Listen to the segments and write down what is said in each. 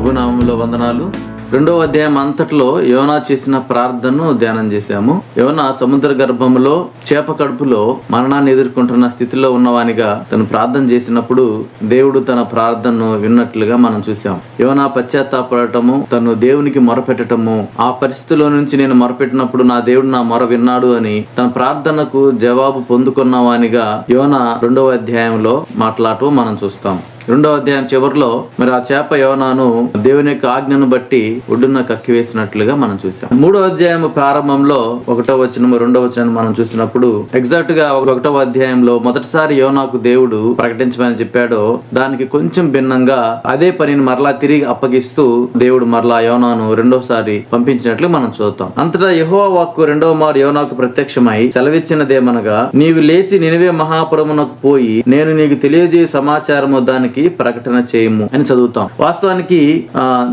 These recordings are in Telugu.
ప్రభునామంలో వందనాలు. 2వ అధ్యాయం అంతట్లో యోనా చేసిన ప్రార్థనను ధ్యానం చేశాము. యోనా సముద్ర గర్భంలో చేప కడుపులో మరణాన్ని ఎదుర్కొంటున్న స్థితిలో ఉన్నవానిగా తను ప్రార్థన చేసినప్పుడు దేవుడు తన ప్రార్థనను విన్నట్లుగా మనం చూసాం. యోనా పశ్చాత్తాపడటము, తను దేవునికి మొరపెట్టటము, ఆ పరిస్థితిలో నుంచి నేను మొరపెట్టినప్పుడు నా దేవుడు నా మొర విన్నాడు అని తన ప్రార్థనకు జవాబు పొందుకున్నవానిగా యోనా 2వ అధ్యాయంలో మాట్లాడటం మనం చూస్తాం. 2వ అధ్యాయం చివరిలో మరి ఆ చేప యోనాను దేవుని యొక్క ఆజ్ఞను బట్టి ఒడ్డున కక్కివేసినట్లుగా మనం చూసాం. 3వ అధ్యాయం ప్రారంభంలో 1వ వచనం 2వ వచనం మనం చూసినప్పుడు ఎగ్జాక్ట్ గా 1వ అధ్యాయంలో మొదటిసారి యోనాకు దేవుడు ప్రకటించమని చెప్పాడో దానికి కొంచెం భిన్నంగా అదే పనిని మరలా తిరిగి అప్పగిస్తూ దేవుడు మరలా యోనాను 2వసారి పంపించినట్లు మనం చూద్దాం. అంతటా యెహోవా వాక్కు 2వ మారు యోనాకు ప్రత్యక్షమై సెలవిచ్చినదేమనగా, నీవు లేచి నినివే మహాపురమునకు పోయి నేను నీకు తెలియజేయ సమాచారము దానికి ప్రకటన చేయము అని చదువుతాం. వాస్తవానికి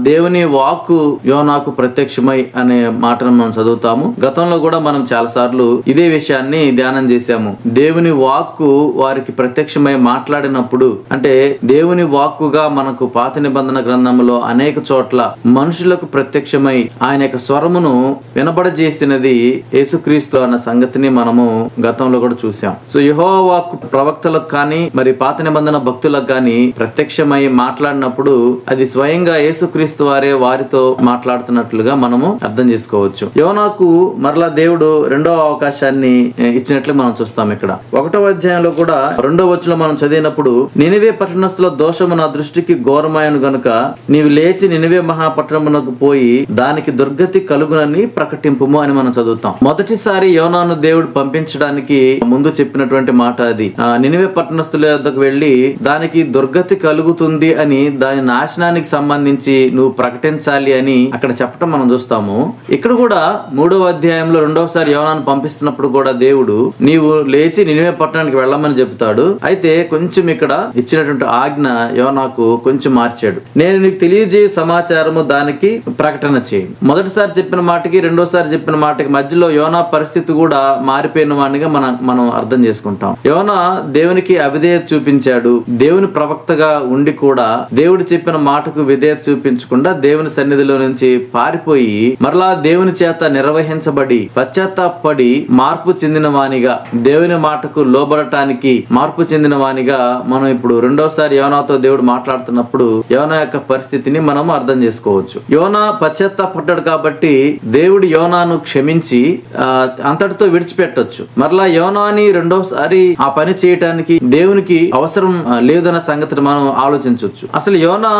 దేవుని వాక్కు యోనాకు ప్రత్యక్షమై అనే మాటను మనం చదువుతాము. గతంలో కూడా మనం చాలా సార్లు ఇదే విషయాన్ని ధ్యానం చేశాము. దేవుని వాక్కు వారికి ప్రత్యక్షమై మాట్లాడినప్పుడు, అంటే దేవుని వాక్కుగా మనకు పాత నిబంధన గ్రంథంలో అనేక చోట్ల మనుషులకు ప్రత్యక్షమై ఆయన యొక్క స్వరమును వినబడజేసినది యేసుక్రీస్తు అన్న సంగతిని మనము గతంలో కూడా చూసాం. సో యెహోవా వాక్కు ప్రవక్తలకు కానీ మరి పాత నిబంధన భక్తులకు కానీ ప్రత్యక్షమై మాట్లాడినప్పుడు అది స్వయంగా యేసుక్రీస్తు వారే వారితో మాట్లాడుతున్నట్లుగా మనము అర్థం చేసుకోవచ్చు. యోనాకు మరలా దేవుడు 2వ అవకాశాన్ని ఇచ్చినట్లు మనం చూస్తాం. ఇక్కడ 1వ అధ్యాయంలో కూడా 2వ వచనంలో మనం చదివినప్పుడు, నినివే పట్టణస్థుల దోషము నా దృష్టికి ఘోరమాయను గనుక నీవు లేచి నినివే మహాపట్టణమునకు పోయి దానికి దుర్గతి కలుగునని ప్రకటింపుము అని మనం చదువుతాం. మొదటిసారి యోనాను దేవుడు పంపించడానికి ముందు చెప్పినటువంటి మాట అది. నినివే పట్టణస్థుల వద్దకు వెళ్లి దానికి దుర్గతి కలుగుతుంది అని, దాని నాశనానికి సంబంధించి నువ్వు ప్రకటించాలి అని అక్కడ చెప్పటం మనం చూస్తాము. ఇక్కడ కూడా 3వ అధ్యాయంలో 2వసారి యోనాను పంపిస్తున్నప్పుడు కూడా దేవుడు నీవు లేచి నినివే పట్టణానికి వెళ్ళమని చెబుతాడు. అయితే కొంచెం ఇక్కడ ఇచ్చినటువంటి ఆజ్ఞ యోనాకు కొంచెం మార్చాడు. నేను నీకు తెలియజేయ సమాచారము దానికి ప్రకటన చేయి. మొదటిసారి చెప్పిన మాటకి 2వసారి చెప్పిన మాటకి మధ్యలో యోనా పరిస్థితి కూడా మారిపోయిన వాడిగా మనం అర్థం చేసుకుంటాం. యోనా దేవునికి అవిధేయత చూపించాడు. దేవుని ప్రవక్తగా ఉండి కూడా దేవుడు చెప్పిన మాటకు విధేయత చూపించకుండా దేవుని సన్నిధిలో నుంచి పారిపోయి మరలా దేవుని చేత నిర్వహించబడి పశ్చాత్తాపడి మార్పు చెందిన వానిగా, దేవుని మాటకు లోబడటానికి మార్పు చెందిన వానిగా మనం ఇప్పుడు 2వసారి యోనాతో దేవుడు మాట్లాడుతున్నప్పుడు యోనా యొక్క పరిస్థితిని మనం అర్థం చేసుకోవచ్చు. యోనా పశ్చాత్తాపడ్డాడు కాబట్టి దేవుడు యోనాను క్షమించి అంతటితో విడిచిపెట్టొచ్చు. మరలా యోనాని 2వసారి ఆ పని చేయటానికి దేవునికి అవసరం లేదన్న సంగతిని మనం ఆలోచించవచ్చు. అసలు యోనా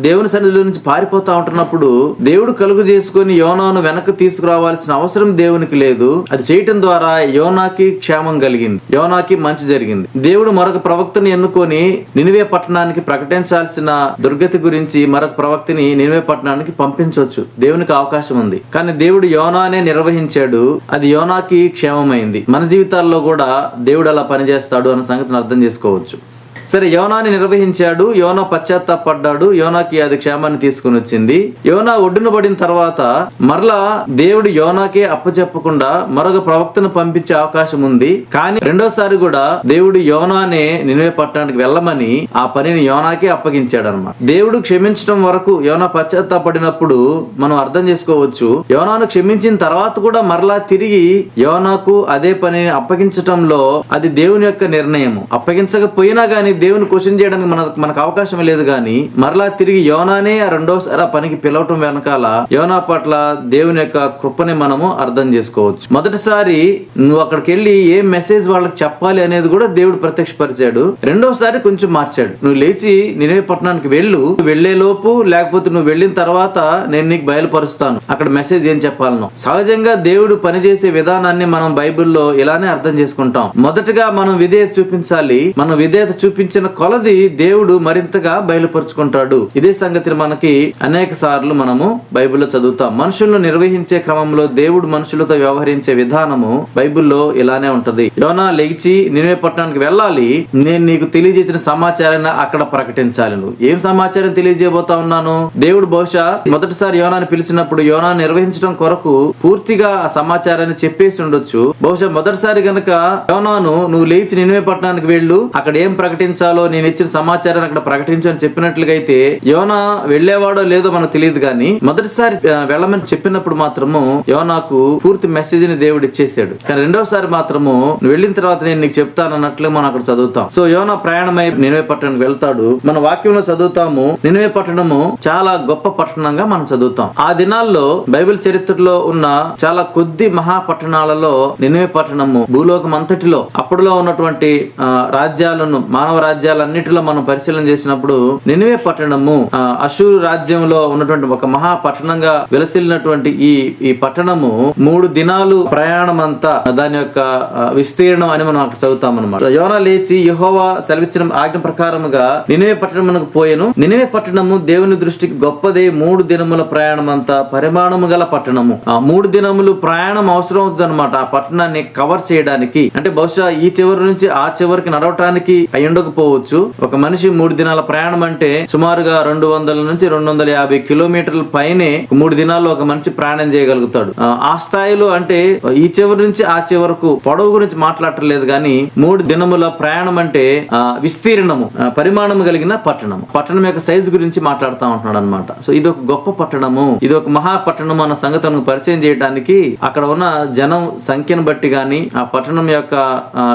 దేవుని సన్నిధిలో నుంచి పారిపోతా ఉంటున్నప్పుడు దేవుడు కలుగు చేసుకుని యోనాను వెనక్కి తీసుకురావాల్సిన అవసరం దేవునికి లేదు. అది చేయటం ద్వారా యోనాకి క్షేమం కలిగింది, యోనాకి మంచి జరిగింది. దేవుడు మరొక ప్రవక్తని ఎన్నుకొని నినివే పట్టణానికి ప్రకటించాల్సిన దుర్గతి గురించి మరొక ప్రవక్తని నినివే పట్టణానికి పంపించవచ్చు. దేవునికి అవకాశం ఉంది. కానీ దేవుడు యోనానే నిర్వహించాడు. అది యోనాకి క్షేమమైంది. మన జీవితాల్లో కూడా దేవుడు అలా పనిచేస్తాడు అన్న సంగతిని అర్థం చేసుకోవచ్చు. సరే, యోనాని నిర్వహించాడు. యోనా పశ్చాత్తాపడ్డాడు. యోనాకి అది క్షేమాన్ని తీసుకుని వచ్చింది. యోనా ఒడ్డున పడిన తర్వాత మరలా దేవుడు యోనాకే అప్పచెప్పకుండా మరొక ప్రవక్తను పంపించే అవకాశం ఉంది. కానీ 2వసారి కూడా దేవుడు యోనానే నినివే పట్టణానికి వెళ్ళమని ఆ పనిని యోనాకే అప్పగించాడు అన్నమాట. దేవుడు క్షమించడం వరకు యోనా పశ్చాత్తాపడినప్పుడు మనం అర్థం చేసుకోవచ్చు. యోనాను క్షమించిన తర్వాత కూడా మరలా తిరిగి యోనాకు అదే పనిని అప్పగించటంలో అది దేవుని యొక్క నిర్ణయము. అప్పగించకపోయినా గానీ దేవుని క్వశ్చన్ చేయడానికి మనకు అవకాశం లేదు. గాని మరలా తిరిగి యోనానే 2వసారి ఆ పనికి పిలవటం వెనకాల యోనా పట్ల దేవుని యొక్క కృపని మనము అర్థం చేసుకోవచ్చు. మొదటిసారి నువ్వు అక్కడికి వెళ్ళి ఏ మెసేజ్ వాళ్ళకి చెప్పాలి అనేది కూడా దేవుడు ప్రత్యక్షపరిచాడు. 2వసారి కొంచెం మార్చాడు. నువ్వు లేచి నినివే పట్టణానికి వెళ్లే లోపు, లేకపోతే నువ్వు వెళ్ళిన తర్వాత నేను నీకు బయలుపరుస్తాను అక్కడ మెసేజ్ ఏం చెప్పాలనో. సహజంగా దేవుడు పనిచేసే విధానాన్ని మనం బైబిల్లో ఇలానే అర్థం చేసుకుంటాం. మొదటగా మనం విధేయత చూపించాలి. మనం విధేయత చూపించిన కొలది దేవుడు మరింతగా బయలుపరుచుకుంటాడు. ఇదే సంగతిని మనకి అనేక సార్లు మనము బైబిల్లో చదువుతాం. మనుషులను నిర్వహించే క్రమంలో దేవుడు మనుషులతో వ్యవహరించే విధానము బైబిల్లో ఇలానే ఉంటది. యోనా లేచి నినివే పట్టణానికి వెళ్ళాలి. నేను నీకు తెలియజేసిన సమాచారాన్ని అక్కడ ప్రకటించాలి. నువ్వు ఏం సమాచారం తెలియజేయబోతా ఉన్నాను? దేవుడు బహుశా మొదటిసారి యోనాని పిలిచినప్పుడు యోనా నిర్వహించడం కొరకు పూర్తిగా ఆ సమాచారాన్ని చెప్పేసి ఉండొచ్చు. బహుశా మొదటిసారి గనక యోనాను నువ్వు లేచి నినివే పట్టణానికి వెళ్ళు, అక్కడ ఏం ప్రకటించాలి ప్రకటించాలో నేను ఇచ్చిన సమాచారాన్ని అక్కడ ప్రకటించు అని చెప్పినట్లుగా అయితే యోనా వెళ్లేవాడో లేదో మనకు తెలియదు, కానీ మొదటిసారి వెళ్ళమని చెప్పినప్పుడు మాత్రము యోనాకు పూర్తి మెసేజ్ ని దేవుడు ఇచ్చేసాడు. కానీ రెండవసారి మాత్రము నువ్వు వెళ్ళిన తర్వాత నేను నీకు చెప్తాను అన్నట్లుగా మనం అక్కడ చదువుతాం. సో యోనా ప్రయాణమై నినివే పట్టణానికి వెళ్తాడు. మన వాక్యంలో చదువుతాము, నినివే పట్టణము చాలా గొప్ప పట్టణంగా మనం చదువుతాం. ఆ దినాల్లో బైబిల్ చరిత్రలో ఉన్న చాలా కొద్ది మహాపట్టణాలలో నినివే పట్టణము భూలోకం అంతటిలో అప్పుడులో ఉన్నటువంటి రాజ్యాలను, మానవ రాజ్యాలన్నిటిలో మనం పరిశీలన చేసినప్పుడు నినివే పట్టణము అషూరు రాజ్యంలో ఉన్నటువంటి ఒక మహాపట్టణంగా విలసిల్లినటువంటి ఈ పట్టణము 3 దినాలు ప్రయాణం అంతా దాని యొక్క విస్తీర్ణం అని మనం అక్కడ చదువుతాం అన్నమాట. యోనా లేచి యెహోవా సెలవిచ్చిన ఆజ్ఞ ప్రకారముగా నినివే పట్టణమునకు పోయెను. నినివే పట్టణము దేవుని దృష్టికి గొప్పదే. 3 దినముల ప్రయాణం అంతా పరిమాణము గల పట్టణము. 3 దినములు ప్రయాణం అవసరం అవుతుంది అనమాట ఆ పట్టణాన్ని కవర్ చేయడానికి. అంటే బహుశా ఈ చివరి నుంచి ఆ చివరికి నడవటానికి అయి ఉండకపోవచ్చు. ఒక మనిషి 3 దినాల ప్రయాణం అంటే సుమారుగా 200 నుంచి 250 కిలోమీటర్ల పైనే 3 దినాల్లో ఒక మనిషి ప్రయాణం చేయగలుగుతాడు. ఆ స్థాయిలో అంటే ఈ చివరి నుంచి ఆ చివరకు పొడవు గురించి మాట్లాడలేదు, కానీ 3 దినముల ప్రయాణం అంటే విస్తీర్ణము, పరిమాణం కలిగిన పట్టణం. పట్టణం యొక్క సైజు గురించి మాట్లాడుతూ ఉంటున్నాడు అనమాట. సో ఇది ఒక గొప్ప పట్టణము, ఇది ఒక మహాపట్టణం అన్న సంగతిని పరిచయం చేయడానికి అక్కడ ఉన్న జనం సంఖ్యను బట్టి గాని, ఆ పట్టణం యొక్క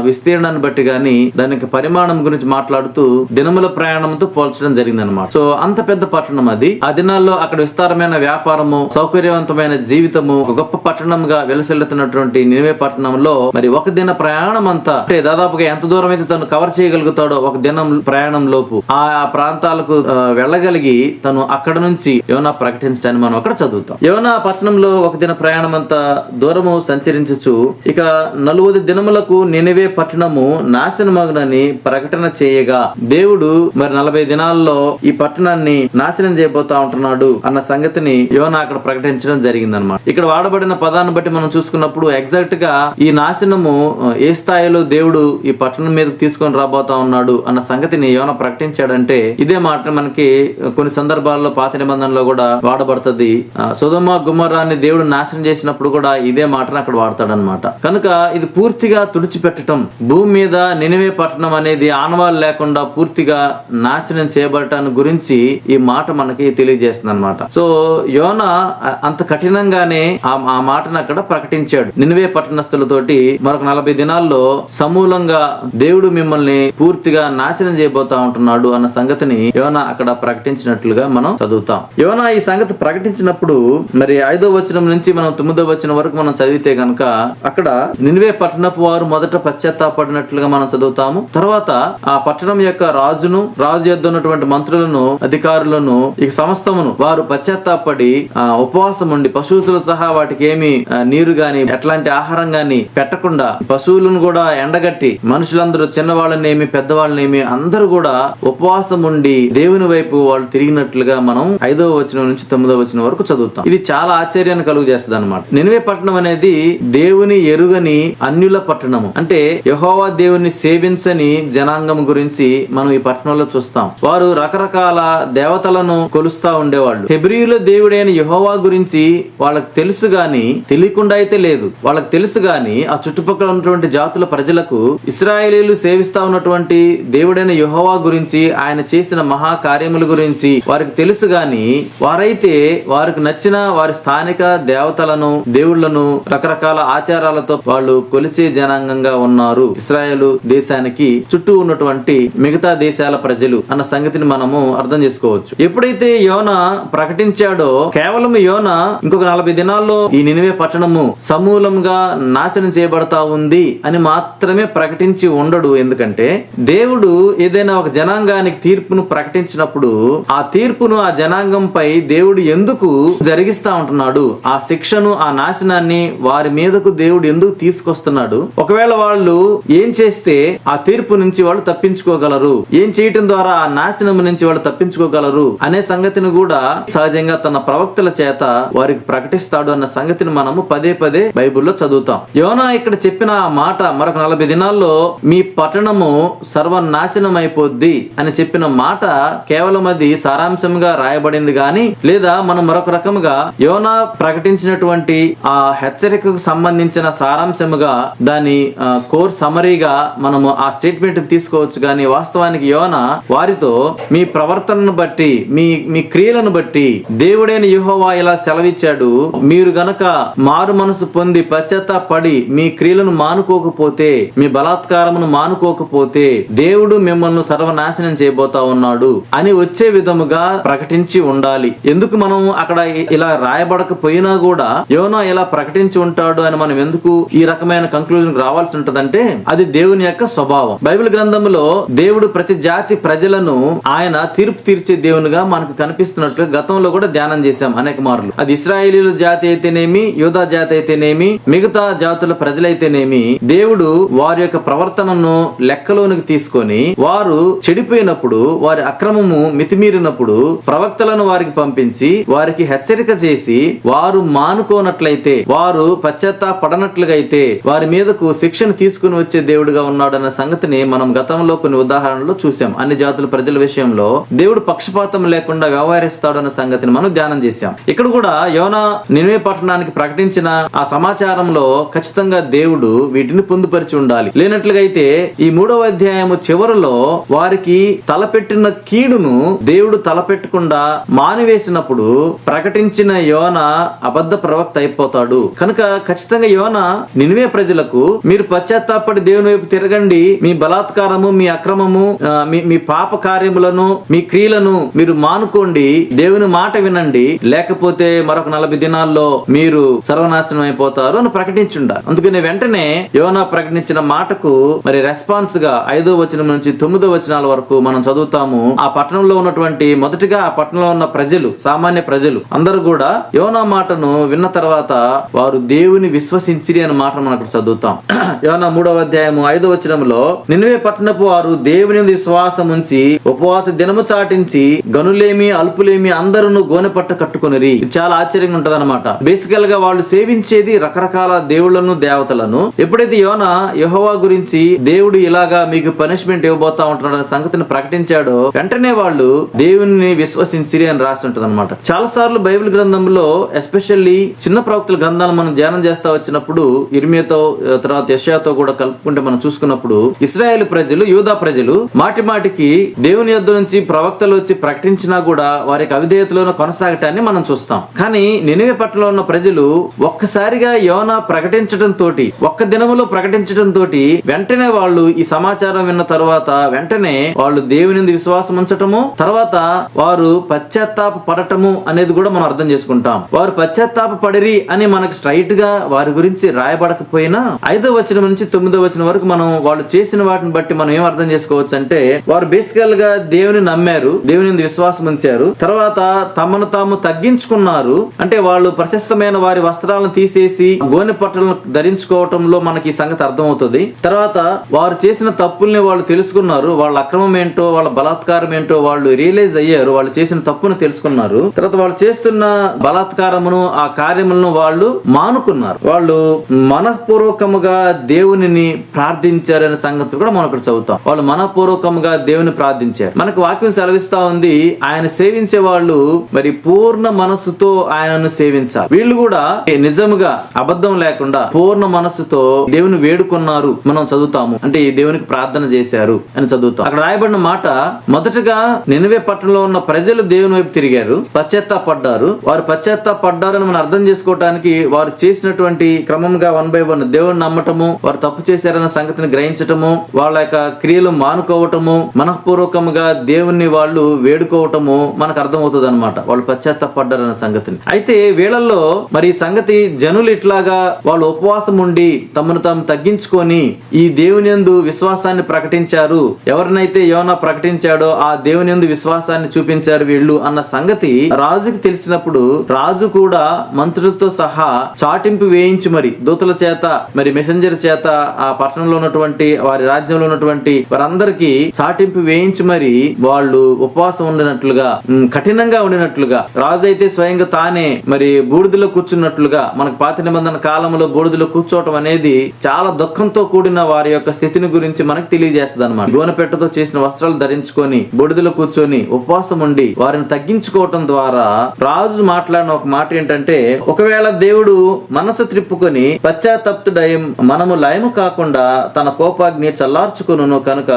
విస్తీర్ణాన్ని బట్టి గాని, దానికి పరిమాణం గురించి మాట్లాడుతూ దినముల ప్రయాణంతో పోల్చడం జరిగింది అనమాట. సో అంత పెద్ద పట్టణం అది. ఆ దినాల్లో అక్కడ విస్తారమైన వ్యాపారము, సౌకర్యవంతమైన జీవితము, ఒక గొప్ప పట్టణంగా వెలసిల్లుతున్నటువంటి నినివే పట్టణంలో మరి ఒక దిన ప్రయాణం అంతా, అంటే దాదాపుగా ఎంత దూరం అయితే తను కవర్ చేయగలుగుతాడో ఒక దినం ప్రయాణం లోపు ఆ ప్రాంతాలకు వెళ్ళగలిగి తను అక్కడ నుంచి యోనా ప్రకటించడాన్ని మనం అక్కడ చదువుతాం. యోనా పట్టణంలో ఒక దిన ప్రయాణం అంతా దూరము సంచరించచ్చు. ఇక 40 దినములకు నినివే పట్టణము నాశనమగునని ప్రకటన చేయగా దేవుడు మరి 40 దినాల్లో ఈ పట్టణాన్ని నాశనం చేయబోతా ఉంటున్నాడు అన్న సంగతిని యోనా అక్కడ ప్రకటించడం జరిగింది అనమాట. ఇక్కడ వాడబడిన పదాన్ని బట్టి మనం చూసుకున్నప్పుడు ఎగ్జాక్ట్ గా ఈ నాశనము ఏ స్థాయిలో దేవుడు ఈ పట్టణం మీద తీసుకొని రాబోతా ఉన్నాడు అన్న సంగతిని యోనా ప్రకటించాడంటే ఇదే మాట మనకి కొన్ని సందర్భాల్లో పాత నిబంధనలో కూడా వాడబడుతుంది. సొదొమ గుమొర్రాని దేవుడు నాశనం చేసినప్పుడు కూడా ఇదే మాటను అక్కడ వాడతాడనమాట. కనుక ఇది పూర్తిగా తుడిచిపెట్టడం, భూమి మీద నినివే పట్టణం అనేది ఆనవాళ్ళు లేకుండా పూర్తిగా నాశనం చేయబడటాన్ని గురించి ఈ మాట మనకి తెలియజేస్తుంది అనమాట. సో యోనా అంత కఠినంగానే ఆ మాటను అక్కడ ప్రకటించాడు. నినివే పట్టణస్థులతోటి మరొక 40 దినాల్లో సమూలంగా దేవుడు మిమ్మల్ని పూర్తిగా నాశనం చేయబోతా ఉంటున్నాడు అన్న సంగతిని యోనా అక్కడ ప్రకటించినట్లుగా మనం చదువుతాం. యోనా ఈ సంగతి ప్రకటించినప్పుడు మరి 5వ వచనం నుంచి మనం 9వ వచనం వరకు మనం చదివితే గనక అక్కడ నినివే పట్టణపు వారు మొదట పశ్చాత్తాపడినట్లుగా మనం చదువుతాము. తర్వాత ఆ పట్టణం యొక్క రాజు యొద్ద ఉన్నటువంటి మంత్రులను, అధికారులను, ఈ సమస్తమును వారు పశ్చాత్తాపడి ఉపవాసం ఉండి పశువులతో సహా వాటికి ఏమి నీరు గాని ఎట్లాంటి ఆహారం గాని పెట్టకుండా పశువులను కూడా ఎండగట్టి మనుషులందరూ చిన్నవాళ్ళనేమి పెద్దవాళ్ళనేమి అందరూ కూడా ఉపవాసం ఉండి దేవుని వైపు వాళ్ళు తిరిగినట్లుగా మనం 5వ వచనం నుంచి 9వ వచనం వరకు చదువుతాం. ఇది చాలా ఆశ్చర్యాన్ని కలుగు చేస్తుంది అనమాట. నినివే పట్టణం అనేది దేవుని ఎరుగని అన్యుల పట్టణము, అంటే యెహోవా దేవుని సేవించని జనాంగం గురించి మనం ఈ పట్టణంలో చూస్తాం. వారు రకరకాల దేవతలను కొలుస్తా ఉండేవాళ్ళు. హెబ్రీయుల దేవుడైన యెహోవా గురించి వాళ్ళకి తెలుసు గాని, తెలియకుండా అయితే లేదు, వాళ్ళకి తెలుసు గాని ఆ చుట్టుపక్కల ఉన్నటువంటి జాతుల ప్రజలకు ఇశ్రాయేలీయులు సేవిస్తా ఉన్నటువంటి దేవుడైన యెహోవా గురించి, ఆయన చేసిన మహా కార్యముల గురించి వారికి తెలుసు గాని, వారైతే వారికి నచ్చిన వారి స్థానిక దేవతలను, దేవుళ్లను రకరకాల ఆచారాలతో వాళ్ళు కొలిచే జనాంగంగా ఉన్నారు ఇశ్రాయేలు దేశానికి చుట్టూ ఉన్నటువంటి మిగతా దేశాల ప్రజలు అన్న సంగతిని మనము అర్థం చేసుకోవచ్చు. ఎప్పుడైతే యోనా ప్రకటించాడో కేవలం యోనా ఇంకొక 40 దినాల్లో ఈ నినివే పట్టణము సమూలంగా నాశనం చేయబడతా ఉంది అని మాత్రమే ప్రకటించి ఉండడు. ఎందుకంటే దేవుడు ఏదైనా ఒక జనాంగానికి తీర్పును ప్రకటించినప్పుడు ఆ తీర్పును ఆ జనాంగంపై దేవుడు ఎందుకు జరిగిస్తా ఉంటున్నాడు, ఆ శిక్షను, ఆ నాశనాన్ని వారి మీదకు దేవుడు ఎందుకు తీసుకొస్తున్నాడు, ఒకవేళ వాళ్ళు ఏం చేస్తే ఆ తీర్పు నుంచి వాళ్ళు తప్పించుకోగలరు, ఏం చేయటం ద్వారా ఆ నాశనం నుంచి వాళ్ళు తప్పించుకోగలరు అనే సంగతిని కూడా సహజంగా తన ప్రవక్తల చేత వారికి ప్రకటిస్తాడు అన్న సంగతిని మనము పదే పదే బైబిల్లో చదువుతాం. యోనా ఇక్కడ చెప్పిన ఆ మాట మరొక 40 దినాల్లో మీ పట్టణము సర్వనాశనం అయిపోద్ది అని చెప్పిన మాట కేవలం అది సారాంశంగా రాయబడింది గాని, లేదా మనం మరొక రకముగా యోనా ప్రకటించినటువంటి ఆ హెచ్చరికకు సంబంధించిన సారాంశముగా దాని కోర్ సమరీగా మనము ఆ స్టేట్మెంట్ తీసుకోవచ్చు అనుకోవచ్చు కానీ వాస్తవానికి యోనా వారితో మీ ప్రవర్తనను బట్టి మీ క్రియలను బట్టి దేవుడైన యెహోవా ఇలా సెలవిచ్చాడు, మీరు గనక మారు మనసు పొంది పశ్చాత్తాపడి మీ క్రియలను మానుకోకపోతే, మీ బలాత్కారమును మానుకోకపోతే దేవుడు మిమ్మల్ని సర్వనాశనం చేయబోతా ఉన్నాడు అని వచ్చే విధముగా ప్రకటించి ఉండాలి. ఎందుకు మనం అక్కడ ఇలా రాయబడకపోయినా కూడా యోనా ఇలా ప్రకటించి ఉంటాడు అని మనం ఎందుకు ఈ రకమైన కంక్లూజన్ రావాల్సి ఉంటదంటే అది దేవుని యొక్క స్వభావం. బైబిల్ గ్రంథంలో దేవుడు ప్రతి జాతి ప్రజలను ఆయన తీర్పు తీర్చే దేవునిగా మనకు కనిపిస్తున్నట్లు గతంలో కూడా ధ్యానం చేశాం అనేక మార్లు. అది ఇశ్రాయేలీల జాతి అయితేనేమి, యూదా జాతి అయితేనేమి, మిగతా జాతుల ప్రజలైతేనేమి, దేవుడు వారి యొక్క ప్రవర్తనను లెక్కలోనికి తీసుకొని వారు చెడిపోయినప్పుడు, వారి అక్రమము మితిమీరినప్పుడు ప్రవక్తలను వారికి పంపించి వారికి హెచ్చరిక చేసి వారు మానుకోనట్లయితే, వారు పశ్చాత్తాపడనట్లుగా అయితే వారి మీదకు శిక్షను తీసుకుని వచ్చే దేవుడుగా ఉన్నాడు అన్న సంగతిని మనం గతంలో కొన్ని ఉదాహరణలు చూసాం. అన్ని జాతుల ప్రజల విషయంలో దేవుడు పక్షపాతం లేకుండా వ్యవహరిస్తాడు అన్న సంగతిని మనం ధ్యానం చేశాం. ఇక్కడ కూడా యోనా నినివే పట్టణానికి ప్రకటించిన ఆ సమాచారంలో ఖచ్చితంగా దేవుడు వీటిని పొందుపరిచి ఉండాలి. లేనట్లుగా అయితే ఈ 3వ అధ్యాయము చివరిలో వారికి తలపెట్టిన కీడును దేవుడు తలపెట్టకుండా మానివేసినప్పుడు ప్రకటించిన యోనా అబద్ధ ప్రవక్త అయిపోతాడు. కనుక ఖచ్చితంగా యోనా నినివే ప్రజలకు మీరు పశ్చాత్తాపడి దేవుని వైపు తిరగండి, మీ బలాత్కారము, మీ అక్రమము, మీ పాప కార్యములను, మీ క్రియలను మీరు మానుకోండి, దేవుని మాట వినండి, లేకపోతే మరొక 40 దినాల్లో మీరు సర్వనాశనం అయిపోతారు అని ప్రకటించుండాలి. అందుకని వెంటనే యోనా ప్రకటించిన మాటకు మరి రెస్పాన్స్ గా 5వ వచనం నుంచి 9వ వచనాల వరకు మనం చదువుతాము. ఆ పట్టణంలో ఉన్నటువంటి మొదటిగా ఆ పట్టణంలో ఉన్న ప్రజలు, సామాన్య ప్రజలు అందరూ కూడా యోనా మాటను విన్న తర్వాత వారు దేవుని విశ్వసించిరి అనే మాట మనం అక్కడ చదువుతాం. యోనా 3వ అధ్యాయము 5వ వచనంలో, నినివే పట్టణపు వారు దేవుని విశ్వాసం ఉంచి ఉపవాస దినము చాటించి గనులేమి అల్పులేమి అందరూ గోనె పట్ట కట్టుకొనిరి. చాలా ఆశ్చర్యంగా ఉంటది అనమాట. బేసికల్ గా వాళ్ళు సేవించేది రకరకాల దేవుళ్లను, దేవతలను. ఎప్పుడైతే యోనా యెహోవా గురించి దేవుడు ఇలాగా మీకు పనిష్మెంట్ ఇవ్వబోతా ఉంటున్నాడు అనే సంగతిని ప్రకటించాడో వెంటనే వాళ్ళు దేవుని విశ్వసించిరి అని రాసి ఉంటది అనమాట. చాలా సార్లు బైబిల్ గ్రంథంలో ఎస్పెషల్లీ చిన్న ప్రవక్తల గ్రంథాలు మనం ధ్యానం చేస్తా వచ్చినప్పుడు, ఇర్మియాతో తర్వాత యెషయాతో కూడా కలుపుకుంటే మనం చూసుకున్నప్పుడు ఇశ్రాయేలు ప్రజలు, యూదా ప్రజలు మాటి మాటికి దేవుని యొద్ద నుంచి ప్రవక్తలు వచ్చి ప్రకటించినా కూడా వారికి అవిధేయతలోనే కొనసాగటాన్ని మనం చూస్తాం. కానీ నినివే పట్టణంలో ఉన్న ప్రజలు ఒక్కసారిగా యోనా ప్రకటించడం తోటి, ఒక్క దినములో ప్రకటించడం తోటి వెంటనే వాళ్ళు ఈ సమాచారం విన్న తర్వాత వెంటనే వాళ్ళు దేవుని విశ్వాసం ఉంచటము, తర్వాత వారు పశ్చాత్తాప పడటము అనేది కూడా మనం అర్థం చేసుకుంటాం. వారు పశ్చాత్తాప పడిరి అని మనకు స్ట్రైట్ గా వారి గురించి రాయబడకపోయినా 5వ వచనం నుంచి 9వ వచనం వరకు మనం వాళ్ళు చేసిన వాటిని బట్టి మనం ఏం అర్థం చేసుకోవచ్చు అంటే, వారు బేసికల్ గా దేవుని నమ్మారు, దేవుని విశ్వాసం ఉంచారు, తర్వాత తమను తాము తగ్గించుకున్నారు. అంటే వాళ్ళు ప్రశస్తమైన వారి వస్త్రాలను తీసేసి గోనె పట్టలను ధరించుకోవటంలో మనకి ఈ సంగతి అర్థం అవుతుంది. తర్వాత వారు చేసిన తప్పుల్ని వాళ్ళు తెలుసుకున్నారు, వాళ్ళ అక్రమం ఏంటో, వాళ్ళ బలాత్కారం ఏంటో వాళ్ళు రియలైజ్ అయ్యారు, వాళ్ళు చేసిన తప్పును తెలుసుకున్నారు. తర్వాత వాళ్ళు చేస్తున్న బలాత్కారమును, ఆ కార్యములను వాళ్ళు మానుకున్నారు. వాళ్ళు మనఃపూర్వకముగా దేవునిని ప్రార్థించారనే సంగతి కూడా మనం ఇక్కడ చదువుతాం. వాళ్ళు మనఃపూర్వకముగా దేవుని ప్రార్థించారు. మనకు వాక్యం సెలవిస్తా ఉంది, ఆయన సేవించే వాళ్ళు మరి పూర్ణ మనస్సుతో ఆయనను సేవించాలి. వీళ్ళు కూడా నిజముగా అబద్ధం లేకుండా పూర్ణ మనస్సుతో దేవుని వేడుకున్నారు మనం చదువుతాము. అంటే ఈ దేవునికి ప్రార్థన చేశారు అని చదువుతాం. అక్కడ రాయబడిన మాట, మొదటగా నినివే పట్టణంలో ఉన్న ప్రజలు దేవుని వైపు తిరిగారు, పశ్చాత్తాపడ్డారు. వారు పశ్చాత్తాపడ్డారు అని మనం అర్థం చేసుకోవడానికి వారు చేసినటువంటి క్రమంగా 1 by 1 దేవుని నమ్మటము, వారు తప్పు చేశారన్న సంగతిని గ్రహించటము, వాళ్ళ యొక్క క్రియలు మానుకోవటము, మనఃపూర్వకంగా దేవుణ్ణి వాళ్ళు వేడుకోవటము మనకు అర్థమవుతుంది అనమాట. వాళ్ళు పశ్చాత్తాపడ్డారన్న సంగతిని. అయితే వీళ్ళల్లో మరి ఈ సంగతి జనులు ఇట్లాగా వాళ్ళు ఉపవాసం ఉండి తమను తాము తగ్గించుకొని ఈ దేవుని యందు విశ్వాసాన్ని ప్రకటించారు. ఎవరినైతే యోనా ప్రకటించాడో ఆ దేవుని యందు విశ్వాసాన్ని చూపించారు వీళ్ళు అన్న సంగతి రాజుకి తెలిసినప్పుడు రాజు కూడా మంత్రులతో సహా చాటింపు వేయించి మరి దూతల చేత, మరి మెసెంజర్ చేత ఆ పట్టణంలో ఉన్నటువంటి వారి రాజ్యంలో ఉన్నటువంటి వారందరికీ చాటింపు వేయించి మరి వాళ్ళు ఉపవాసం ఉండినట్లుగా, కఠినంగా ఉండినట్లుగా, రాజు అయితే స్వయంగా తానే మరి బూడిదలో కూర్చున్నట్లుగా, మనకు పాత నిబంధన కాలంలో బూడిదలో కూర్చోవటం అనేది చాలా దుఃఖంతో కూడిన వారి యొక్క స్థితిని గురించి మనకు తెలియజేస్తుంది అనమాట. గోనెపెట్టతో చేసిన వస్త్రాలు ధరించుకొని బూడిదలో కూర్చొని ఉపవాసం ఉండి వారిని తగ్గించుకోవటం ద్వారా రాజు మాట్లాడిన ఒక మాట ఏంటంటే, ఒకవేళ దేవుడు మనసు త్రిప్పుకొని పశ్చాత్తప్తుడై మనము లయము కాకుండా తన కోపాగ్ని చల్లార్చుకొనును వచ్చును కనుక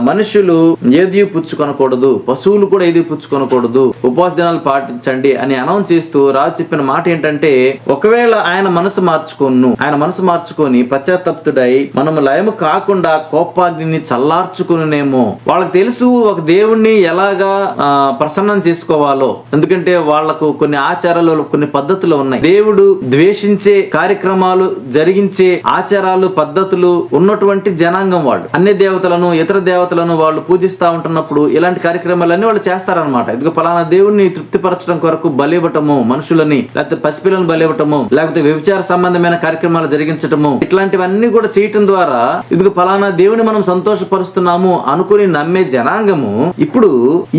మనుషులు ఏది పుచ్చుకొనకూడదు, పశువులు కూడా ఏది పుచ్చుకొనకూడదు, ఉపవాస దినాలు పాటించండి అని అనౌన్స్ చేస్తూ రాజు చెప్పిన మాట ఏంటంటే, ఒకవేళ ఆయన మనసు మార్చుకొని పశ్చాత్తప్తుడై మనము లయము కాకుండా కోపాగ్నిని చల్లార్చుకునేమో. వాళ్ళకి తెలుసు ఒక దేవుణ్ణి ఎలాగా ప్రసన్నం చేసుకోవాలో, ఎందుకంటే వాళ్లకు కొన్ని ఆచారాలు కొన్ని పద్ధతులు ఉన్నాయి. దేవుడు ద్వేషించే కార్యక్రమాలు జరిగించే ఆచారాలు పద్ధతులు ఉన్నటువంటి జనాంగం వాళ్ళు. అన్ని దేవతలను ఇతర దేవతలను వాళ్ళు పూజిస్తా ఉంటున్నప్పుడు ఇలాంటి కార్యక్రమాలన్నీ వాళ్ళు చేస్తారనమాట. ఎందుకు పలానా దేవుణ్ణి తృప్తిపరచడం కొరకు బలివ్వటము, మనుషులని లేకపోతే పసిపిల్లను బలివ్వటము, లేకపోతే వ్యభిచార సంబంధమైన కార్యక్రమాలు జరిగించటము, ఇట్లాంటివన్నీ కూడా చేయటం ద్వారా ఇదిగో పలానా దేవుని మనం సంతోషపరుస్తున్నాము అనుకుని నమ్మే జనాంగము ఇప్పుడు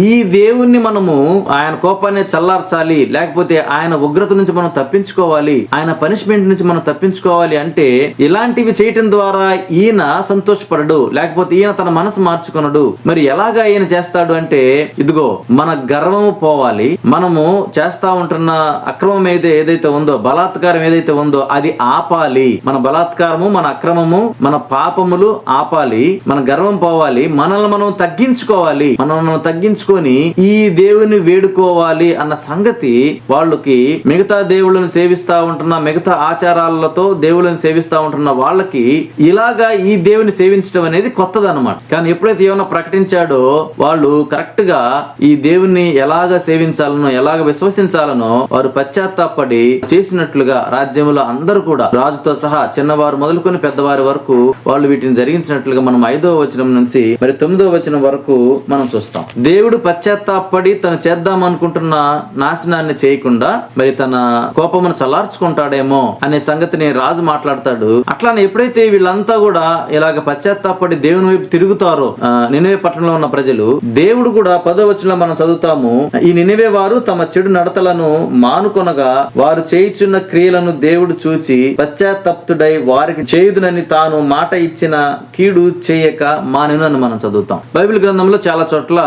ఈ దేవుణ్ణి మనము ఆయన కోపాన్ని చల్లార్చాలి, లేకపోతే ఆయన ఉగ్రత నుంచి మనం తప్పించుకోవాలి, ఆయన పనిష్మెంట్ నుంచి మనం తప్పించుకోవాలి అంటే ఇలాంటివి చేయటం ద్వారా ఈయన సంతోషపడడు, లేకపోతే ఈయన తన మనసు మార్చుకొనడు. మరి ఎలాగా ఈయన చేస్తాడు అంటే, ఇదిగో మన గర్వము పోవాలి, మనము చేస్తా ఉంటున్న అక్రమం ఏదైతే ఉందో, బలాత్కారం ఏదైతే ఉందో అది ఆపాలి. మన బలాత్కారము, మన అక్రమము, మన పాపములు ఆపాలి, మన గర్వం పోవాలి, మనల్ని మనం తగ్గించుకోవాలి, మనల్ని తగ్గించుకొని ఈ దేవుని వేడుకోవాలి అన్న సంగతి వాళ్ళకి, మిగతా దేవుళ్ళని సేవిస్తా ఉంటున్న, మిగతా ఆచారాలతో దేవుళ్ళని సేవిస్తా ఉంటున్న వాళ్ళకి ఇలాగా ఈ దేవుని సేవించడం అనేది కొత్తదన్నమాట. కానీ ఎప్పుడైతే ఏమైనా ప్రకటించాడో వాళ్ళు కరెక్ట్ గా ఈ దేవుని ఎలాగ సేవించాలనో, ఎలాగ విశ్వసించాలనో వారు పశ్చాత్తాపడి చేసినట్లుగా రాజ్యంలో అందరూ కూడా, రాజుతో సహా చిన్నవారు మొదలుకొని పెద్దవారి వరకు వాళ్ళు వీటిని జరిగించినట్లుగా మనం 5వ వచనం నుంచి మరి 9వ వచనం వరకు మనం చూస్తాం. దేవుడు పశ్చాత్తాపడి తను చేద్దాం అనుకుంటున్న నాశనాన్ని చేయకుండా మరి తన కోపమును చల్లార్చుకుంటాడేమో అనే సంగతిని రాజు మాట్లాడతాడు. అట్లానే ఎప్పుడైతే వీళ్ళంతా కూడా ఇలాగ పశ్చాత్తాపడి దేవుని వైపు తిరుగుతారో, నినివే పట్టణంలో ఉన్న ప్రజలు, దేవుడు కూడా 10వ వచనంలో మనం చదువుతాము, ఈ నినివే వారు తమ చెడు నడతలను మానుకొనగా వారు చేయుచున్న క్రియలను దేవుడు చూచి పశ్చాత్తప్తుడై వారికి చేయుదునని తాను మాట ఇచ్చిన కీడు చేయక మానెను అని మనం చదువుతాం. బైబిల్ గ్రంథంలో చాలా చోట్ల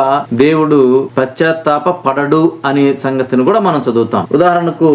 దేవుడు పశ్చాత్తాప పడడు అనే సంగతిని కూడా మనం చదువుతాం. ఉదాహరణకు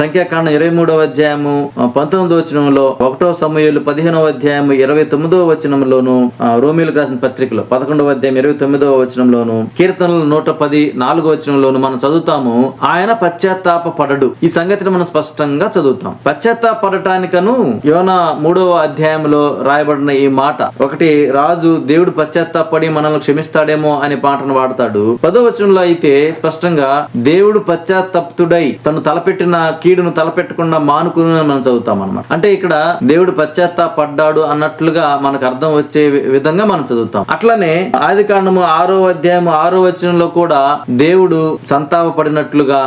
సంఖ్యాకాండం 23వ అధ్యాయము 19వ వచనంలో, 1వ సమూయేలు 15వ అధ్యాయము 29వ వచనంలోను, రోమీయులకు రాసిన పత్రికలో 11వ అధ్యాయం 29వ వచనంలోను, కీర్తనలు 110 4వ వచనంలోను మనం చదువుతాము, ఆయన పశ్చాత్తాప పడడు. ఈ సంగతిని మనం స్పష్టంగా చదువుతాం. పశ్చాత్తాప పడటానికను యోనా 3వ అధ్యాయంలో రాయబడిన ఈ మాట, ఒకటి రాజు దేవుడు పశ్చాత్తాపడి మనల్ని క్షమిస్తాడేమో అనే పాటను వాడతాడు. 10వ వచనంలో అయితే స్పష్టంగా దేవుడు పశ్చాత్తప్తుడై తను తలపెట్టిన కీడును తలపెట్టకుండా మానుకుని మనం చదువుతాం అన్నమాట. అంటే ఇక్కడ దేవుడు పశ్చాత్తాపడ్డాడు అన్నట్లుగా మనకు అర్థం వచ్చే విధంగా మనం చదువుతాం. అట్లనే ఆదికాండము 6వ అధ్యాయము 6వ వచనంలో కూడా దేవుడు సంతాపపడినట్లుగా,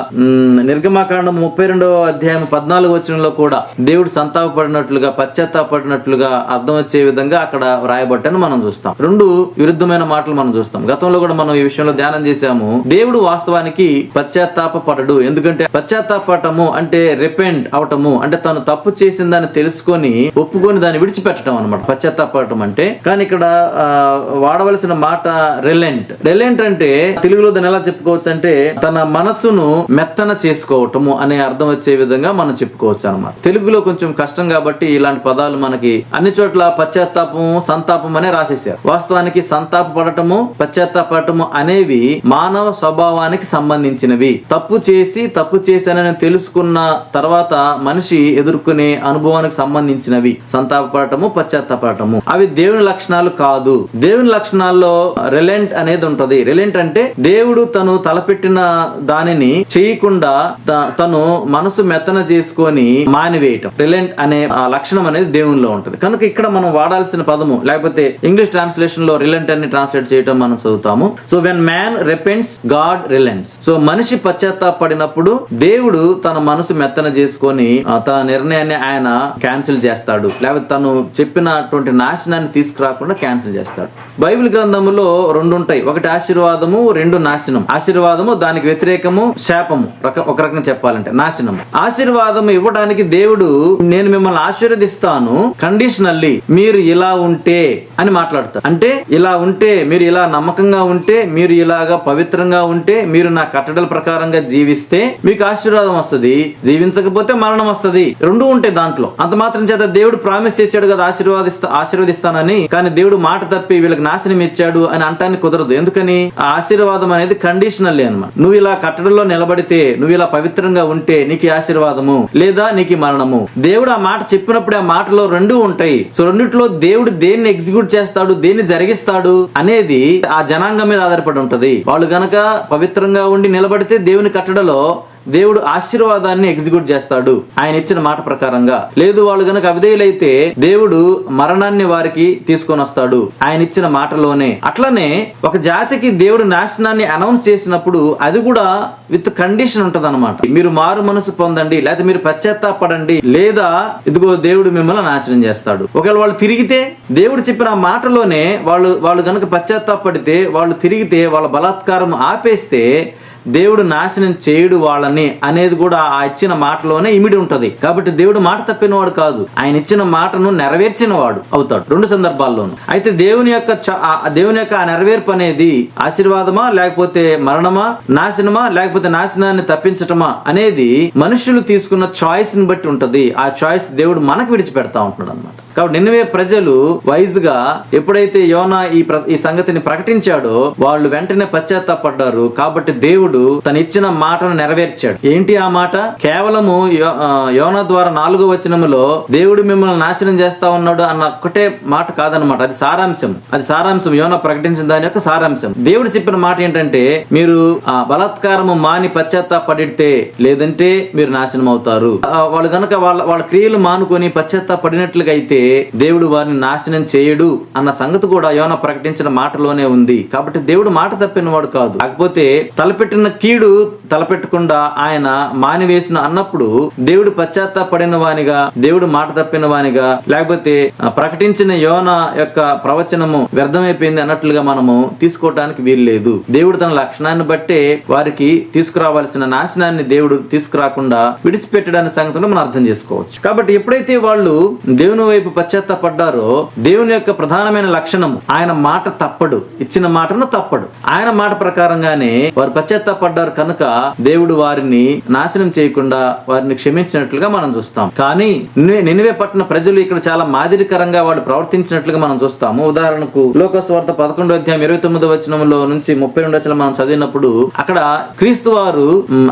నిర్గమాకాండము 32వ అధ్యాయం 14వ వచనంలో కూడా దేవుడు సంతాపపడినట్లుగా, పశ్చాత్తాపడినట్లుగా అర్థం వచ్చే విధంగా అక్కడ రాయబట్టని మనం చూస్తాం. రెండు విరుద్ధమైన మాటలు మనం చూస్తాం. గతంలో కూడా మనం ఈ విషయంలో ధ్యానం చేశాము. దేవుడు వాస్తవానికి పశ్చాత్తాప పడడు. ఎందుకంటే పశ్చాత్తాపడటము అంటే రిపెంట్ అవటము, అంటే తను తప్పు చేసిందని తెలుసుకొని ఒప్పుకొని దాన్ని విడిచిపెట్టడం అనమాట పశ్చాత్తాపడటం అంటే. కానీ ఇక్కడ వాడవలసిన మాట రిలెంట్ అంటే తెలుగులో దాన్ని ఎలా చెప్పుకోవచ్చు అంటే తన మనసును మెత్తన చేసుకోవటము అనే అర్థం వచ్చే విధంగా మనం చెప్పుకోవచ్చు అనమాట. తెలుగులో కొంచెం కష్టం కాబట్టి ఇలాంటి పదాలు మనకి అన్ని చోట్ల పశ్చాత్తాపము, సంతాపం అనే రాసేసారు. వాస్తవానికి సంతాప పడటము, పశ్చాత్తాపడటము అనేవి మానవ స్వభావానికి సంబంధించినవి. తప్పు చేశానని తెలుసుకున్న తర్వాత మనిషి ఎదుర్కొనే అనుభవానికి సంబంధించినవి సంతాపడటము, పశ్చాత్తాపడటము. అవి దేవుని లక్షణాలు కాదు. దేవుని లక్షణాల్లో రిలెంట్ అనేది ఉంటది. రిలెంట్ అంటే దేవుడు తను తలపెట్టిన దానిని చేయకుండా తను మనసు మెత్తన చేసుకొని మానివేయటం. రిలెంట్ అనే ఆ లక్షణం అనేది దేవునిలో ఉంటది. కనుక ఇక్కడ మనం వాడాల్సిన పదము, లేకపోతే ఇంగ్లీష్ ట్రాన్స్లేషన్ లో రిలెంట్ అని ట్రాన్స్లేట్ చేయటం మనం చదువుతాము. So when man repents God relents. So మనిషి పశ్చాత్తాపడినప్పుడు దేవుడు తన మనసు మెత్తన చేసుకొని తన నిర్ణయాన్ని ఆయన క్యాన్సిల్ చేస్తాడు, లేకపోతే తను చెప్పినటువంటి నాశనాన్ని తీసుకురాకుండా క్యాన్సిల్ చేస్తాడు. బైబిల్ గ్రంథంలో రెండు ఉంటాయి. ఒకటి ఆశీర్వాదము, రెండు నాశనం. ఆశీర్వాదము దానికి వ్యతిరేకము శాపము, ఒక రకంగా చెప్పాలంటే నాశనం. ఆశీర్వాదం ఇవ్వడానికి దేవుడు నేను మిమ్మల్ని ఆశీర్వదిస్తాను కండిషనల్లీ, మీరు ఇలా ఉంటే అని మాట్లాడతారు. అంటే ఇలా ఉంటే, మీరు ఇలా నమ్మకంగా ఉంటే, మీరు ఇలాగా పవిత్రంగా ఉంటే, మీరు నా కట్టడల ప్రకారంగా జీవిస్తే మీకు ఆశీర్వాదం వస్తుంది, జీవించకపోతే మరణం వస్తుంది. రెండు ఉంటాయి దాంట్లో. అంత మాత్రం చేత దేవుడు ప్రామిస్ చేశాడు కదా ఆశీర్వదిస్తానని, కానీ దేవుడు మాట తప్పి వీళ్ళకి నాశనం ఇచ్చాడు అని అంటానికి కుదరదు. ఎందుకని? ఆ ఆశీర్వాదం అనేది కండిషనల్లే అన్నమాట. నువ్వు ఇలా కట్టడంలో నిలబడితే, నువ్వు ఇలా పవిత్రంగా ఉంటే నీకు ఆశీర్వాదము, లేదా నీకు మరణము. దేవుడు ఆ మాట చెప్పినప్పుడు ఆ మాటలో రెండు ఉంటాయి. సో రెండిట్లో దేవుడు దేన్ని ఎగ్జిక్యూట్ చేస్తాడు, దేన్ని జరిగిస్తాడు అనేది ఆ జనాంగం మీద ఆధారపడి ఉంటది. వాళ్ళు గనక పవిత్రంగా ఉండి నిలబడితే దేవుని కట్టడలో దేవుడు ఆశీర్వాదాన్ని ఎగ్జిక్యూట్ చేస్తాడు ఆయన ఇచ్చిన మాట ప్రకారంగా. లేదు వాళ్ళు గనక అవిధేయులైతే దేవుడు మరణాన్ని వారికి తీసుకొని వస్తాడు ఆయన ఇచ్చిన మాటలోనే. అట్లనే ఒక జాతికి దేవుడు నాశనాన్ని అనౌన్స్ చేసినప్పుడు అది కూడా విత్ కండిషన్ ఉంటది అనమాట. మీరు మారు మనసు పొందండి, లేదా మీరు పశ్చాత్తాపడండి, లేదా ఇదిగో దేవుడు మిమ్మల్ని నాశనం చేస్తాడు. ఒకవేళ వాళ్ళు తిరిగితే, దేవుడు చెప్పిన మాటలోనే వాళ్ళు గనక పశ్చాత్తాపడితే, వాళ్ళు తిరిగితే, వాళ్ళ బలాత్కారం ఆపేస్తే దేవుడు నాశనం చేయడు వాళ్ళని అనేది కూడా ఆ ఇచ్చిన మాటలోనే ఇమిడి ఉంటది. కాబట్టి దేవుడు మాట తప్పిన వాడు కాదు, ఆయన ఇచ్చిన మాటను నెరవేర్చిన వాడు అవుతాడు రెండు సందర్భాల్లోనూ. అయితే దేవుని యొక్క ఆ నెరవేర్పు అనేది ఆశీర్వాదమా, లేకపోతే మరణమా, నాశనమా, లేకపోతే నాశనాన్ని తప్పించటమా అనేది మనుషులు తీసుకున్న చాయిస్ ని బట్టి ఉంటది. ఆ చాయిస్ దేవుడు మనకు విడిచిపెడతా ఉంటున్నాడు అన్నమాట. కాబట్టి నినివే ప్రజలు వైజ్ గా ఎప్పుడైతే యోనా ఈ సంగతిని ప్రకటించాడో వాళ్ళు వెంటనే పశ్చాత్తాపడ్డారు. కాబట్టి దేవుడు తను ఇచ్చిన మాటను నెరవేర్చాడు. ఏంటి ఆ మాట? కేవలము యోనా ద్వారా 4వ వచనములో దేవుడు మిమ్మల్ని నాశనం చేస్తా ఉన్నాడు అన్న ఒక్కటే మాట కాదనమాట. అది సారాంశం. యోనా ప్రకటించిన దాని యొక్క సారాంశం. దేవుడు చెప్పిన మాట ఏంటంటే, మీరు బలాత్కారము మాని పశ్చాత్తాపడితే, లేదంటే మీరు నాశనం అవుతారు. వాళ్ళు గనక వాళ్ళ క్రియలు మానుకొని పశ్చాత్తాపడినట్లుగా అయితే దేవుడు వారిని నాశనం చేయడు అన్న సంగతి కూడా యోనా ప్రకటించిన మాటలోనే ఉంది. కాబట్టి దేవుడు మాట తప్పిన వాడు కాదు. కాకపోతే తలపెట్టిన కీడు తలపెట్టకుండా ఆయన మానివేసిన అన్నప్పుడు దేవుడు పశ్చాత్తాపడిన వానిగా, దేవుడు మాట తప్పిన వానిగా, లేకపోతే ప్రకటించిన యోనా యొక్క ప్రవచనము వ్యర్థమైపోయింది అన్నట్లుగా మనము తీసుకోవటానికి వీలు లేదు. దేవుడు తన లక్షణాన్ని బట్టే వారికి తీసుకురావాల్సిన నాశనాన్ని దేవుడు తీసుకురాకుండా విడిచిపెట్టడానికి సంగతిలో మనం అర్థం చేసుకోవచ్చు. కాబట్టి ఎప్పుడైతే వాళ్ళు దేవుని వైపు పశ్చాత్తాపడ్డారో, దేవుని యొక్క ప్రధానమైన లక్షణం ఆయన మాట తప్పడు, ఇచ్చిన మాటను తప్పడు. ఆయన మాట ప్రకారంగానే వారు పశ్చాత్తాపడ్డారు కనుక దేవుడు వారిని నాశనం చేయకుండా వారిని క్షమించినట్లుగా మనం చూస్తాం. కానీ నినివే పట్టణ ప్రజలు ఇక్కడ చాలా మాదిరికరంగా వాళ్ళు ప్రవర్తించినట్లుగా మనం చూస్తాము. ఉదాహరణకు లోకస్వార్త 11వ అధ్యాయం 29వ వచనంలో నుంచి 32వ వచనం మనం చదివినప్పుడు అక్కడ క్రీస్తు వారు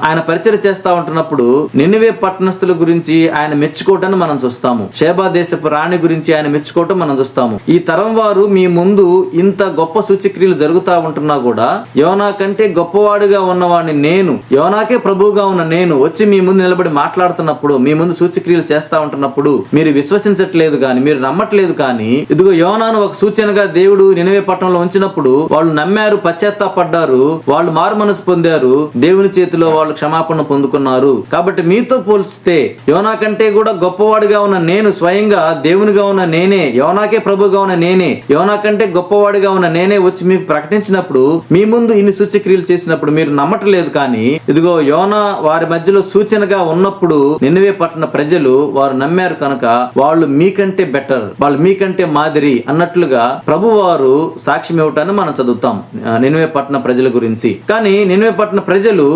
ఆయన పరిచయం చేస్తా ఉంటున్నప్పుడు నినివే పట్టణస్థుల గురించి ఆయన మెచ్చుకోవటాన్ని మనం చూస్తాము. షేబా దేశపు రాణి గురించి ఆయన మెచ్చుకోవటం మనం చూస్తాము. ఈ తరం వారు మీ ముందు ఇంత గొప్ప సూచక్రియలు జరుగుతా ఉంటున్నా కూడా యోనా కంటే గొప్పవాడిగా ఉన్నవాడిని నేను, యోనాకే ప్రభువుగా ఉన్న నేను వచ్చి మీ ముందు నిలబడి మాట్లాడుతున్నప్పుడు, మీ ముందు సూచక్రియలు చేస్తా ఉంటున్నప్పుడు మీరు విశ్వసించట్లేదు కానీ, మీరు నమ్మట్లేదు. కానీ ఇదిగో యోనాను ఒక సూచనగా దేవుడు నినివే పట్టణంలో ఉంచినప్పుడు వాళ్ళు నమ్మారు, పశ్చాత్తాపడ్డారు, వాళ్ళు మారు మనసు పొందారు, దేవుని చేతిలో వాళ్ళు క్షమాపణ పొందుకున్నారు. కాబట్టి మీతో పోల్చితే యోనా కంటే కూడా గొప్పవాడిగా ఉన్న నేను, స్వయంగా దేవునిగా ఉన్న నేనే, యోనాకే ప్రభుగా ఉన్న నేనే, యోనా కంటే గొప్పవాడిగా ఉన్న నేనే వచ్చి మీకు ప్రకటించినప్పుడు, మీ ముందు ఇన్ని సూచక్రియలు చేసినప్పుడు మీరు నమ్మట్లేదు. కానీ ఇదిగో యోనా వారి మధ్యలో సూచనగా ఉన్నప్పుడు నినివే పట్టణ ప్రజలు వారు నమ్మారు కనుక వాళ్ళు మీకంటే బెటర్, వాళ్ళు మీకంటే మాదిరి అన్నట్లుగా ప్రభు వారు సాక్ష్యం ఇవ్వటాన్ని మనం చదువుతాం నినివే పట్టణ ప్రజల గురించి. కానీ నినివే పట్టణ ప్రజలు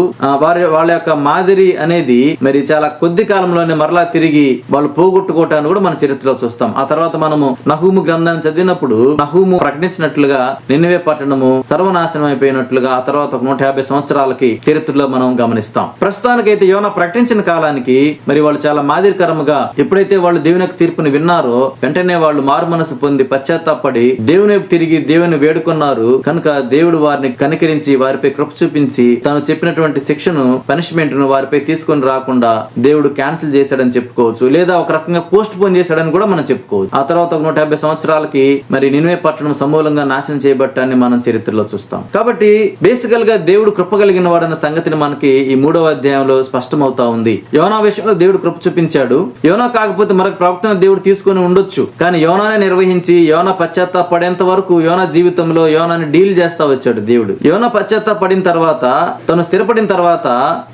వాళ్ళ యొక్క మాదిరి అనేది మరి చాలా కొద్ది కాలంలోనే మరలా తిరిగి వాళ్ళు పోగొట్టుకోవటాన్ని కూడా మన చరిత్రలో చూస్తాం. ఆ తర్వాత మనము నహూము గ్రంథాన్ని చదివినప్పుడు నహూము ప్రకటించినట్లుగా నినివే పట్టణము సర్వనాశనం అయిపోయినట్లుగా ఆ తర్వాత 150 సంవత్సరాలకి చరిత్రలో మనం గమనిస్తాం. ప్రస్తుతానికైతే యోనా ప్రకటించిన కాలానికి మరి వాళ్ళు చాలా మాదిరికరముగా ఎప్పుడైతే వాళ్ళు దేవుని యొక్క తీర్పుని విన్నారో వెంటనే వాళ్ళు మారు మనసు పొంది పశ్చాత్తాపడి దేవుని వైపు తిరిగి దేవుని వేడుకున్నారు కనుక దేవుడు వారిని కనికరించి వారిపై కృప చూపించి తాను చెప్పినటువంటి శిక్షను, పనిష్మెంట్ ను వారిపై తీసుకొని రాకుండా దేవుడు క్యాన్సిల్ చేశాడని చెప్పుకోవచ్చు, లేదా ఒక రకంగా పోస్ట్ పోన్ చేశాడని కూడా మనం చెప్పుకోవచ్చు. ఆ తర్వాత 150 సంవత్సరాలకి మరి నినివే పట్టణం సమూలంగా నాశనం చేయబట్టాన్ని మనం చరిత్రలో చూస్తాం. కాబట్టి బేసికల్ గా దేవుడు కృప కలిగిన వాడన్న సంగతిని మనకి ఈ 3వ అధ్యాయంలో స్పష్టమవుతా ఉంది. యోనా విషయంలో దేవుడు కృప చూపించాడు. యోనా కాకపోతే మరొక ప్రవక్తను దేవుడు తీసుకొని ఉండొచ్చు, కానీ యోనానే నిర్వహించి యోనా పశ్చాత్తాపడేంత వరకు యోనా జీవితంలో యోనాని డీల్ చేస్తా వచ్చాడు దేవుడు. యోనా పశ్చాత్తాపడిన తర్వాత, తను స్థిరపడిన తర్వాత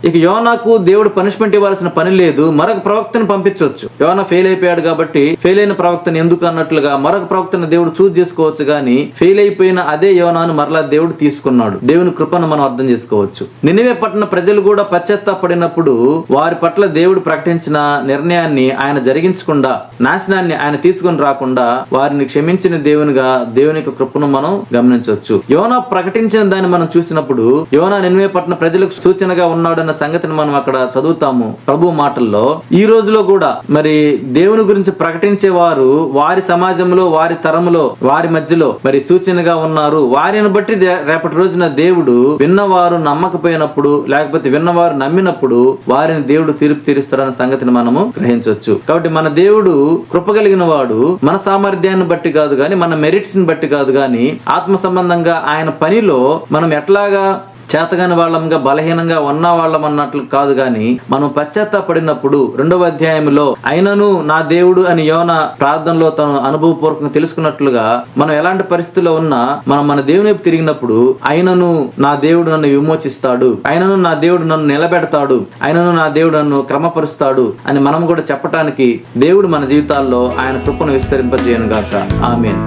ఇక యోనాకు దేవుడు పనిష్మెంట్ ఇవ్వాల్సిన పని లేదు, మరొక ప్రవక్తను పంపించవచ్చు. యోనా ఫెయిల్ అయిపోయాడు కాబట్టి ఫెయిల్ అయిన ప్రవక్తను ఎందుకు అన్నట్లుగా మరొక ప్రవక్తను దేవుడు చూజ్ చేసుకోవచ్చు. కానీ ఫెయిల్ అయిపోయిన అదే యోనాను మరలా దేవుడు తీసుకున్నాడు. దేవుని కృపను మనం అర్థం చేసుకోవచ్చు. నినివే పట్టణ ప్రజలు కూడా పశ్చాత్తాపడినప్పుడు వారి పట్ల దేవుడు ప్రకటించిన నిర్ణయాన్ని ఆయన జరిగించకుండా, నాశనాన్ని ఆయన తీసుకొని రాకుండా వారిని క్షమించిన దేవునిగా దేవుని యొక్క కృపను మనం గమనించవచ్చు. యోనా ప్రకటించిన దాన్ని మనం చూసినప్పుడు యోనా నినివే పట్టణ ప్రజలకు సూచనగా ఉన్నాడన్న సంగతిని మనం అక్కడ చదువుతాము ప్రభు మాటల్లో. ఈ రోజులో కూడా మరి దేవుని గురించి ప్రకటించే వారు వారి సమాజంలో, వారి తరములో, వారి మధ్యలో మరి సూచనగా ఉన్నారు. వారిని బట్టి రేపటి రోజున దేవుడు విన్నవారు నమ్మకపోయినప్పుడు, లేకపోతే విన్నవారు నమ్మినప్పుడు వారిని దేవుడు తీర్పు తీరుస్తాడన్న సంగతిని మనము గ్రహించవచ్చు. కాబట్టి మన దేవుడు కృప కలిగిన వాడు. మన సామర్థ్యాన్ని బట్టి కాదు గాని, మన మెరిట్స్ ని బట్టి కాదు గాని, ఆత్మ సంబంధంగా ఆయన పనిలో మనం ఎట్లాగా చేతగాని వాళ్ళంగా, బలహీనంగా ఉన్న వాళ్ళం అన్నట్లు కాదు గాని, మనం పశ్చాత్తాపడినప్పుడు 2వ అధ్యాయంలో అయినను నా దేవుడు అని యోనా ప్రార్థనలో తను అనుభవపూర్వకంగా తెలుసుకున్నట్లుగా మనం ఎలాంటి పరిస్థితుల్లో ఉన్నా మనం మన దేవుని వైపు తిరిగినప్పుడు అయినను నా దేవుడు నన్ను విమోచిస్తాడు, అయినను నా దేవుడు నన్ను నిలబెడతాడు, అయినను నా దేవుడు నన్ను క్రమపరుస్తాడు అని మనం కూడా చెప్పటానికి దేవుడు మన జీవితాల్లో ఆయన కృపను విస్తరింపజేయను గాక. ఆమేన్.